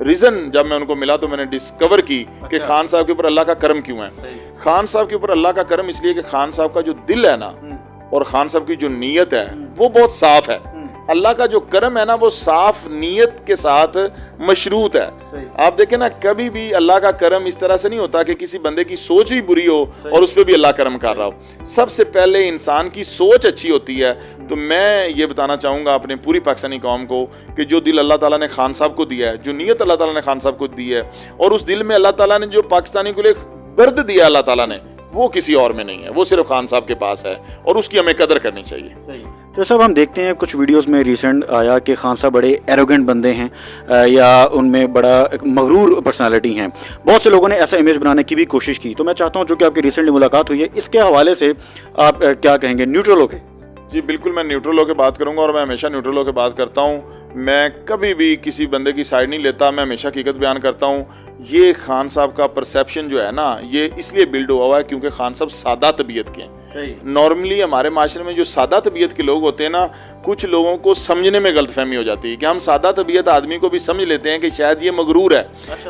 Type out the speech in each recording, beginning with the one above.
Reason جب میں ان کو ملا تو میں نے ڈسکور کی کہ خان صاحب کے اوپر اللہ کا کرم کیوں ہے. خان صاحب کے اوپر اللہ کا کرم اس لیے کہ خان صاحب کا جو دل ہے نا اور خان صاحب کی جو نیت ہے وہ بہت صاف ہے. اللہ کا جو کرم ہے نا وہ صاف نیت کے ساتھ مشروط ہے. آپ دیکھیں نا کبھی بھی اللہ کا کرم اس طرح سے نہیں ہوتا کہ کسی بندے کی سوچ ہی بری ہو اور اس پہ بھی اللہ کرم کر رہا ہو. سب سے پہلے انسان کی سوچ اچھی ہوتی ہے. تو میں یہ بتانا چاہوں گا اپنے پوری پاکستانی قوم کو کہ جو دل اللہ تعالیٰ نے خان صاحب کو دیا ہے, جو نیت اللہ تعالیٰ نے خان صاحب کو دی ہے, اور اس دل میں اللہ تعالیٰ نے جو پاکستانی کو لے درد دیا اللہ تعالیٰ نے, وہ کسی اور میں نہیں ہے, وہ صرف خان صاحب کے پاس ہے, اور اس کی ہمیں قدر کرنی چاہیے. تو صاحب ہم دیکھتے ہیں کچھ ویڈیوز میں ریسنٹ آیا کہ خان صاحب بڑے ایروگنٹ بندے ہیں یا ان میں بڑا ایک مغرور پرسنالٹی ہیں. بہت سے لوگوں نے ایسا امیج بنانے کی بھی کوشش کی. تو میں چاہتا ہوں جو کہ آپ کی ریسنٹلی ملاقات ہوئی ہے اس کے حوالے سے آپ کیا کہیں گے, نیوٹرل ہو کے؟ جی بالکل, میں نیوٹرل ہو کے بات کروں گا, اور میں ہمیشہ نیوٹرل ہو کے بات کرتا ہوں. میں کبھی بھی کسی بندے کی سائڈ نہیں لیتا, میں ہمیشہ حقیقت بیان کرتا ہوں. یہ خان صاحب کا پرسیپشن جو ہے نا یہ اس لیے بلڈ ہوا ہے کیونکہ خان صاحب سادہ طبیعت کے ہیں. نارملی ہمارے معاشرے میں جو سادہ طبیعت کے لوگ ہوتے ہیں نا, کچھ لوگوں کو سمجھنے میں غلط فہمی ہو جاتی ہے کہ ہم سادہ طبیعت آدمی کو بھی سمجھ لیتے ہیں کہ شاید یہ مغرور ہے.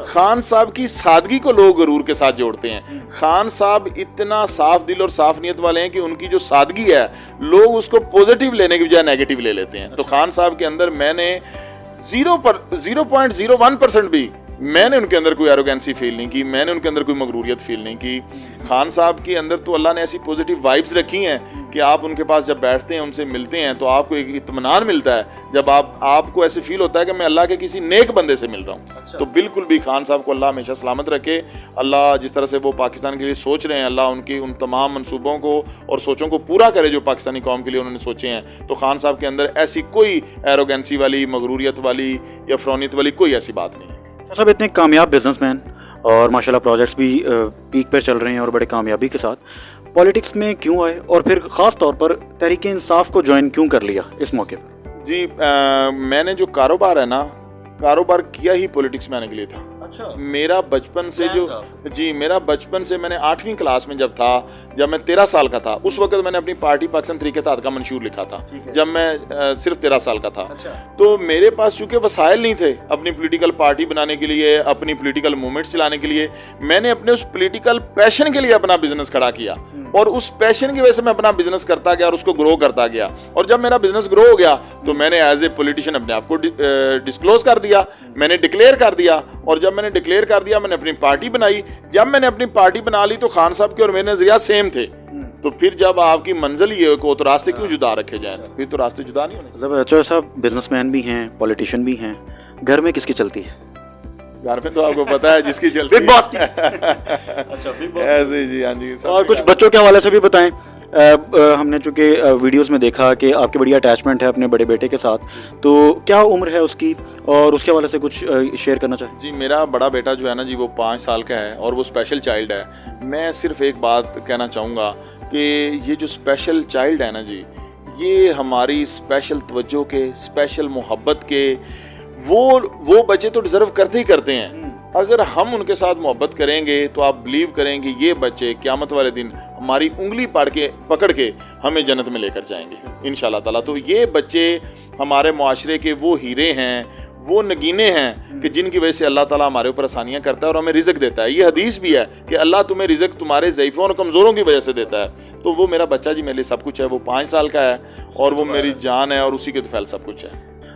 خان صاحب کی سادگی کو لوگ غرور کے ساتھ جوڑتے ہیں. خان صاحب اتنا صاف دل اور صاف نیت والے ہیں کہ ان کی جو سادگی ہے لوگ اس کو پوزیٹیو لینے کی بجائے نیگیٹو لے لیتے ہیں. تو خان صاحب کے اندر میں نے 0.01% بھی میں نے ان کے اندر کوئی ایروگینسی فیل نہیں کی, میں نے ان کے اندر کوئی مغروریت فیل نہیں کی. خان صاحب کے اندر تو اللہ نے ایسی پوزیٹیو وائبز رکھی ہیں کہ آپ ان کے پاس جب بیٹھتے ہیں, ان سے ملتے ہیں, تو آپ کو ایک اطمینان ملتا ہے. جب آپ کو ایسے فیل ہوتا ہے کہ میں اللہ کے کسی نیک بندے سے مل رہا ہوں. تو بالکل بھی خان صاحب کو اللہ ہمیشہ سلامت رکھے. اللہ جس طرح سے وہ پاکستان کے لیے سوچ رہے ہیں, اللہ ان کی ان تمام منصوبوں کو اور سوچوں کو پورا کرے جو پاکستانی قوم کے لیے انہوں نے سوچے ہیں. تو خان صاحب کے اندر ایسی کوئی ایروگینسی والی, مغروریت والی یا فرونیت والی کوئی ایسی بات نہیں ہے. صاحب اتنے کامیاب بزنس مین اور ماشاءاللہ پروجیکٹس بھی پیک پہ چل رہے ہیں اور بڑے کامیابی کے ساتھ, پولیٹکس میں کیوں آئے اور پھر خاص طور پر تحریک انصاف کو جوائن کیوں کر لیا اس موقع پر؟ جی میں نے جو کاروبار ہے نا, کاروبار کیا ہی پولیٹکس میں آنے کے لیے تھا. میرا بچپن سے میرا بچپن سے میں نے 8ویں کلاس میں جب میں 13 سال کا تھا, اس وقت میں نے اپنی پارٹی پاکستان تحریک اتحاد کا منشور لکھا تھا جب میں صرف 13 سال کا تھا. تو میرے پاس چونکہ وسائل نہیں تھے اپنی پولیٹیکل پارٹی بنانے کے لیے, اپنی پولیٹیکل موومنٹس چلانے کے لیے, میں نے اپنے اس پولیٹیکل پیشن کے لیے اپنا بزنس کھڑا کیا, اور اس پیشن کی وجہ سے میں اپنا بزنس کرتا گیا اور اس کو گرو کرتا گیا. اور جب میرا بزنس گرو ہو گیا تو میں نے ایز اے پولیٹیشین اپنے آپ کو ڈسکلوز کر دیا, میں نے ڈکلیئر کر دیا. اور جب میں نے ڈکلیئر کر دیا میں نے اپنی پارٹی بنائی. جب میں نے اپنی پارٹی بنا لی تو خان صاحب کے اور میرے نظریات سیم تھے. تو پھر جب آپ کی منزل یہ ہو تو راستے کیوں جدا رکھے جائیں, پھر تو راستے جدا نہیں ہونے. اچھا صاحب بزنس مین بھی ہیں, پولیٹیشین بھی ہیں, گھر میں کس کی چلتی ہے؟ گھر میں تو آپ کو پتا ہے جس کی چلتی بگ باس کی. ایسے جی, ہاں جی. اور کچھ بچوں کے حوالے سے بھی بتائیں. ہم نے چونکہ ویڈیوز میں دیکھا کہ آپ کی بڑی اٹیچمنٹ ہے اپنے بڑے بیٹے کے ساتھ, تو کیا عمر ہے اس کی اور اس کے حوالے سے کچھ شیئر کرنا چاہیں؟ جی میرا بڑا بیٹا جو ہے نا جی وہ 5 سال کا ہے اور وہ اسپیشل چائلڈ ہے. میں صرف ایک بات کہنا چاہوں گا کہ یہ جو اسپیشل چائلڈ ہے نا جی, یہ ہماری اسپیشل توجہ کے, اسپیشل محبت کے, وہ بچے تو ڈیزرو کرتے ہی کرتے ہیں. اگر ہم ان کے ساتھ محبت کریں گے تو آپ بلیو کریں گے یہ بچے قیامت والے دن ہماری انگلی پکڑ کے ہمیں جنت میں لے کر جائیں گے انشاءاللہ تعالیٰ. تو یہ بچے ہمارے معاشرے کے وہ ہیرے ہیں, وہ نگینے ہیں کہ جن کی وجہ سے اللہ تعالیٰ ہمارے اوپر آسانیاں کرتا ہے اور ہمیں رزق دیتا ہے. یہ حدیث بھی ہے کہ اللہ تمہیں رزق تمہارے ضعیفوں اور کمزوروں کی وجہ سے دیتا ہے. تو وہ میرا بچہ جی میرے لیے سب کچھ ہے. وہ 5 سال کا ہے اور وہ میری جان ہے اور اسی کے توفیل سب کچھ ہے.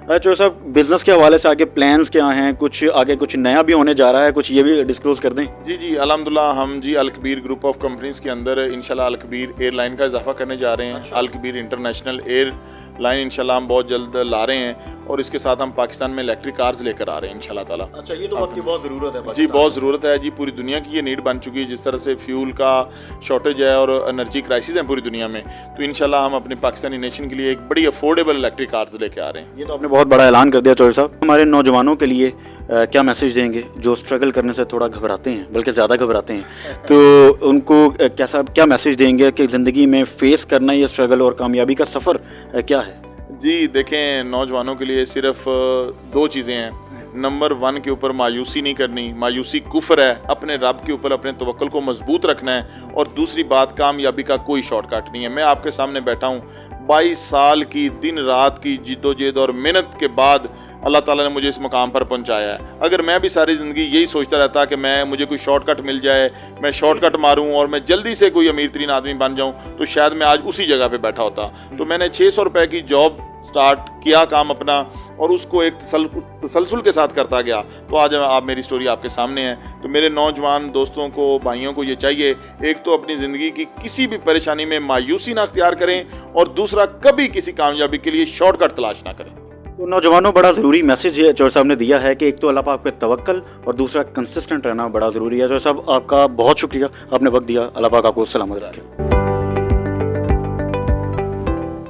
اچھا صاحب بزنس کے حوالے سے آگے پلانز کیا ہیں؟ کچھ آگے کچھ نیا بھی ہونے جا رہا ہے, کچھ یہ بھی ڈسکلوز کر دیں. جی الحمدللہ ہم جی الکبیر گروپ آف کمپنیز کے اندر انشاءاللہ الکبیر ایئر لائن کا اضافہ کرنے جا رہے ہیں. الکبیر انٹرنیشنل ایئر لائن انشاءاللہ ہم بہت جلد لا رہے ہیں, اور اس کے ساتھ ہم پاکستان میں الیکٹرک کارز لے کر آ رہے ہیں انشاءاللہ تعالیٰ. اچھا یہ تو بات کی بہت ضرورت ہے جی, بہت ضرورت ہے جی. پوری دنیا کی یہ نیڈ بن چکی ہے, جس طرح سے فیول کا شارٹیج ہے اور انرجی کرائسس ہیں پوری دنیا میں. تو انشاءاللہ ہم اپنے پاکستانی نیشن کے لیے ایک بڑی افورڈیبل الیکٹرک کارز لے کے آ رہے ہیں. یہ تو آپ نے بہت بڑا اعلان کر دیا چوہدری صاحب. ہمارے نوجوانوں کے لیے کیا میسج دیں گے جو اسٹرگل کرنے سے تھوڑا گھبراتے ہیں, بلکہ زیادہ گھبراتے ہیں, تو ان کو کیا میسج دیں گے کہ زندگی میں فیس کرنا یہ اسٹرگل اور کامیابی کا سفر کیا ہے؟ جی دیکھیں, نوجوانوں کے لیے صرف 2 چیزیں ہیں. نمبر 1 کے اوپر مایوسی نہیں کرنی, مایوسی کفر ہے. اپنے رب کے اوپر اپنے توکل کو مضبوط رکھنا ہے. اور دوسری بات, کامیابی کا کوئی شارٹ کٹ نہیں ہے. میں آپ کے سامنے بیٹھا ہوں 22 سال کی دن رات کی جد و جہد اور محنت کے بعد اللہ تعالیٰ نے مجھے اس مقام پر پہنچایا ہے. اگر میں بھی ساری زندگی یہی سوچتا رہتا کہ مجھے کوئی شارٹ کٹ مل جائے, میں شارٹ کٹ ماروں اور میں جلدی سے کوئی امیر ترین آدمی بن جاؤں, تو شاید میں آج اسی جگہ پہ بیٹھا ہوتا. تو میں نے 600 روپے کی جاب سٹارٹ کیا کام اپنا, اور اس کو ایک تسلسل کے ساتھ کرتا گیا. تو آج آپ میری سٹوری آپ کے سامنے ہے. تو میرے نوجوان دوستوں کو, بھائیوں کو یہ چاہیے, ایک تو اپنی زندگی کی کسی بھی پریشانی میں مایوسی نہ اختیار کریں, اور دوسرا کبھی کسی کامیابی کے لیے شارٹ کٹ تلاش نہ کریں. تو نوجوانوں, بڑا ضروری میسج ہے چور صاحب نے دیا ہے کہ ایک تو اللہ پاک پہ توکل اور دوسرا کنسسٹنٹ رہنا بڑا ضروری ہے. چور صاحب آپ کا بہت شکریہ, آپ نے وقت دیا. اللہ پاک آپ کو سلامت رکھے.